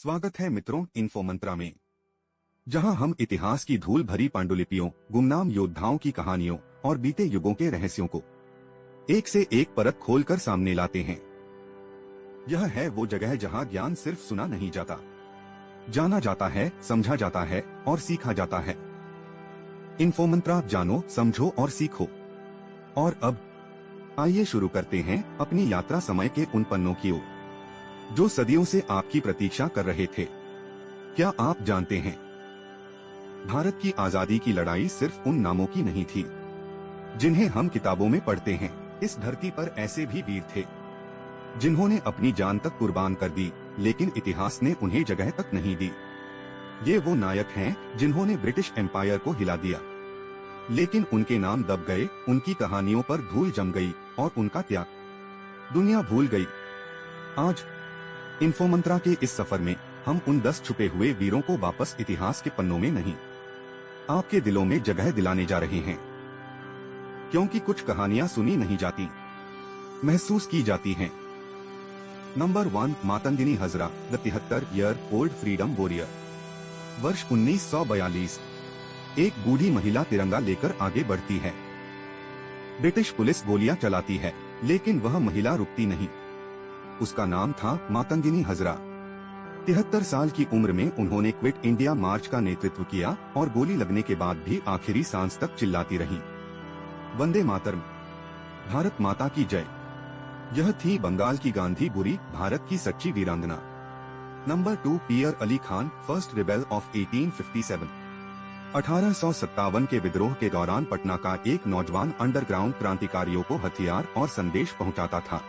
स्वागत है मित्रों इन्फो मंत्रा में, जहां हम इतिहास की धूल भरी पांडुलिपियों, गुमनाम योद्धाओं की कहानियों और बीते युगों के रहस्यों को एक से एक परत खोलकर सामने लाते हैं। यह है वो जगह जहां ज्ञान सिर्फ सुना नहीं जाता, जाना जाता है, समझा जाता है और सीखा जाता है। इन्फो मंत्रा, जानो, समझो और सीखो। और अब आइए शुरू करते हैं अपनी यात्रा समय के उन पन्नों की ओर जो सदियों से आपकी प्रतीक्षा कर रहे थे। क्या आप जानते हैं, भारत की आजादी की लड़ाई सिर्फ उन नामों की नहीं थी जिन्हें हम किताबों में पढ़ते हैं। इस धरती पर ऐसे भी वीर थे जिन्होंने अपनी जान तक कुर्बान कर दी, लेकिन इतिहास ने उन्हें जगह तक नहीं दी। ये वो नायक हैं जिन्होंने ब्रिटिश एम्पायर को हिला दिया, लेकिन उनके नाम दब गए, उनकी कहानियों पर धूल जम गई और उनका त्याग दुनिया भूल गई। आज इन्फो मंत्रा के इस सफर में हम उन 10 छुपे हुए वीरों को वापस इतिहास के पन्नों में नहीं, आपके दिलों में जगह दिलाने जा रहे हैं। क्योंकि कुछ कहानियां सुनी नहीं जाती, महसूस की जाती हैं। नंबर 1, मातंगिनी हजरा, द 73-ईयर-ओल्ड फ्रीडम वॉरियर। वर्ष 1942। एक बूढ़ी महिला तिरंगा लेकर आगे बढ़ती है। ब्रिटिश पुलिस गोलियां चलाती है, लेकिन वह महिला रुकती नहीं। उसका नाम था मातंगिनी हजरा। 73 साल की उम्र में उन्होंने क्विट इंडिया मार्च का नेतृत्व किया और गोली लगने के बाद भी आखिरी सांस तक चिल्लाती रही, वंदे मातरम, भारत माता की जय। यह थी बंगाल की गांधी बुरी, भारत की सच्ची वीरांगना। Number 2, Pir Ali Khan, first rebel of 1857। 1857 के विद्रोह के दौरान पटना का एक नौजवान अंडरग्राउंड क्रांतिकारियों को हथियार और संदेश पहुंचाता था।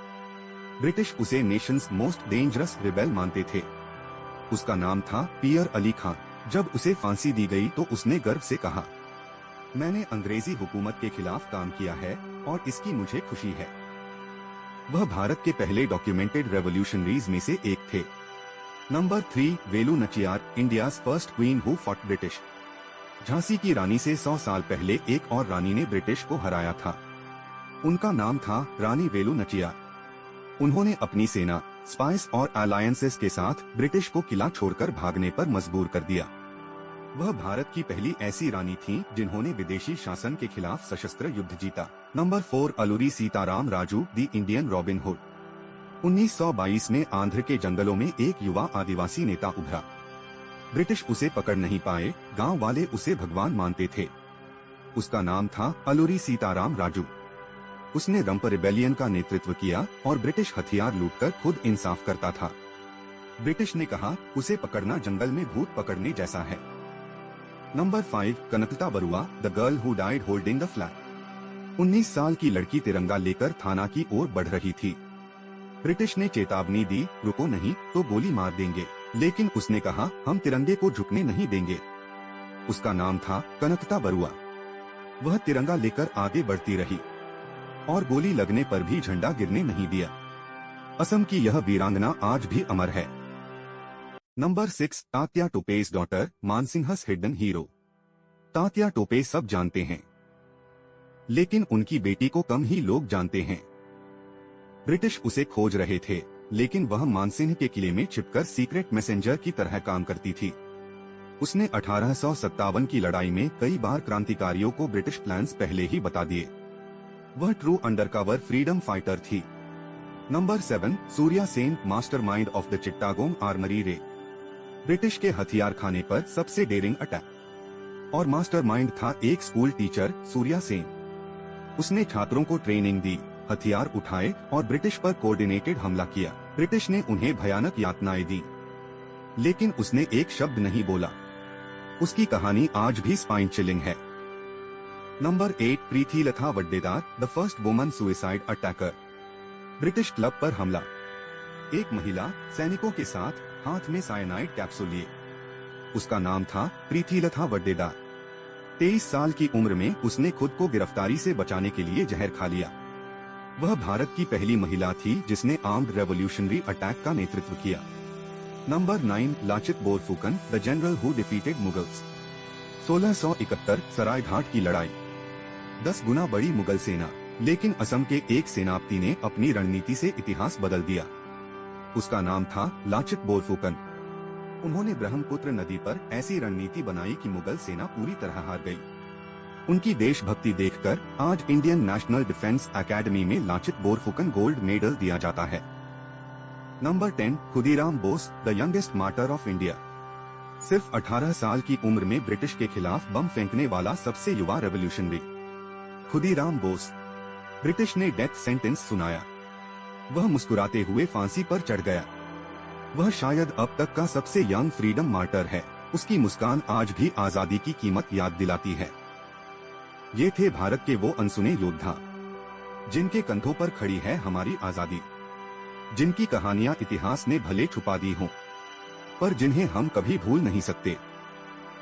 ब्रिटिश उसे नेशंस मोस्ट डेंजरस रिबेल मानते थे। उसका नाम था पियर अली खान। जब उसे फांसी दी गई तो उसने गर्व से कहा, मैंने अंग्रेजी हुकूमत के खिलाफ काम किया है और इसकी मुझे खुशी है। वह भारत के पहले डॉक्यूमेंटेड रेवोल्यूशनरीज में से एक थे। Number 3, Velu Nachiyar, India's first queen who fought British. Jhansi की रानी से 100 साल पहले एक और रानी ने ब्रिटिश को हराया था। उनका नाम था रानी वेलु नचियार। उन्होंने अपनी सेना, स्पाइस और अलायंसेस के साथ ब्रिटिश को किला छोड़कर भागने पर मजबूर कर दिया। वह भारत की पहली ऐसी रानी थी जिन्होंने विदेशी शासन के खिलाफ सशस्त्र युद्ध जीता। Number 4, Alluri Sitaram Raju, the Indian robin hood. 1922 में आंध्र के जंगलों में एक युवा आदिवासी नेता उभरा। ब्रिटिश उसे पकड़ नहीं पाए, गांव वाले उसे भगवान मानते थे। उसका नाम था अलूरी सीताराम राजू। उसने रंप रिबेलियन का नेतृत्व किया और ब्रिटिश हथियार लूटकर खुद इंसाफ करता था। ब्रिटिश ने कहा, उसे पकड़ना जंगल में भूत पकड़ने जैसा है। Number 5, Kanaklata Barua, the girl who died holding the flag. 19 साल की लड़की तिरंगा लेकर थाना की ओर बढ़ रही थी। ब्रिटिश ने चेतावनी दी, रुको नहीं तो गोली मार देंगे, लेकिन उसने कहा, हम तिरंगे को झुकने नहीं देंगे। उसका नाम था कनकता बरुआ। वह तिरंगा लेकर आगे बढ़ती रही और गोली लगने पर भी झंडा गिरने नहीं दिया। असम की यह वीरांगना आज भी अमर है। Number 6, Tatya Tope's daughter, Mansingh's hidden hero. Tatya Tope सब जानते हैं, लेकिन उनकी बेटी को कम ही लोग जानते हैं। ब्रिटिश उसे खोज रहे थे, लेकिन वह मानसिंह के किले में छिपकर सीक्रेट मैसेंजर की तरह काम करती थी। उसने 1857 की लड़ाई में कई बार क्रांतिकारियों को ब्रिटिश प्लान्स पहले ही बता दिए। वह ट्रू अंडरकवर फ्रीडम फाइटर थी। Number 7, Surya Sen, mastermind of the Chittagong armoury raid. British के हथियार खाने पर सबसे डेयरिंग अटैक और मास्टरमाइंड था एक स्कूल टीचर, सूर्या सेन। उसने छात्रों को ट्रेनिंग दी, हथियार उठाए और ब्रिटिश पर कोऑर्डिनेटेड हमला किया। ब्रिटिश ने उन्हें भयानक यातनाएं दी, लेकिन उसने एक शब्द नहीं बोला। उसकी कहानी आज भी स्पाइन चिलिंग है। Number 8, Pritilata Waddedar, the first woman suicide attacker. British club पर हमला। एक महिला सैनिकों के साथ हाथ में साइनाइड कैप्सूल लिए। उसका नाम था प्रीथिलता वड्डेदार। 23 साल की उम्र में उसने खुद को गिरफ्तारी से बचाने के लिए जहर खा लिया। वह भारत की पहली महिला थी जिसने आर्म्ड रेवोल्यूशनरी अटैक का नेतृत्व किया। Number 9, Lachit Borphukan, the general who defeated Mughals. 1671 Saraighat की लड़ाई। 10 गुना बड़ी मुगल सेना, लेकिन असम के एक सेनापति ने अपनी रणनीति से इतिहास बदल दिया। उसका नाम था लाचित बोरफुकन। उन्होंने ब्रह्मपुत्र नदी पर ऐसी रणनीति बनाई कि मुगल सेना पूरी तरह हार गई। उनकी देशभक्ति देखकर आज इंडियन नेशनल डिफेंस एकेडमी में लाचित बोरफुकन गोल्ड मेडल दिया जाता है। Number 10, Khudiram Bose, the youngest martyr of India. सिर्फ 18 साल की उम्र में ब्रिटिश के खिलाफ बम फेंकने वाला सबसे युवा रेवोल्यूशनरी खुदीराम बोस। ब्रिटिश ने डेथ सेंटेंस सुनाया, वह मुस्कुराते हुए फांसी पर चढ़ गया। वह शायद अब तक का सबसे यंग फ्रीडम मार्टर है। उसकी मुस्कान आज भी आजादी की कीमत याद दिलाती है। ये थे भारत के वो अनसुने योद्धा जिनके कंधों पर खड़ी है हमारी आजादी, जिनकी कहानियां इतिहास ने भले छुपा दी हों, पर जिन्हें हम कभी भूल नहीं सकते।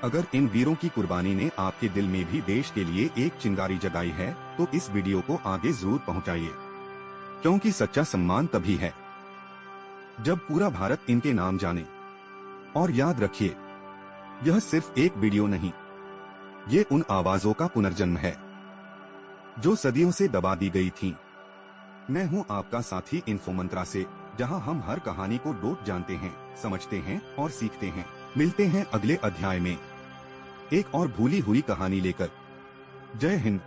अगर इन वीरों की कुर्बानी ने आपके दिल में भी देश के लिए एक चिंगारी जगाई है तो इस वीडियो को आगे जरूर पहुंचाइए, क्योंकि सच्चा सम्मान तभी है जब पूरा भारत इनके नाम जाने। और याद रखिए, यह सिर्फ एक वीडियो नहीं, ये उन आवाजों का पुनर्जन्म है जो सदियों से दबा दी गई थीं। मैं हूं आपका साथी इन्फो मंत्रा से, जहां हम हर कहानी को डोप जानते हैं, समझते हैं और सीखते हैं। मिलते हैं अगले अध्याय में एक और भूली हुई कहानी लेकर। जय हिंद।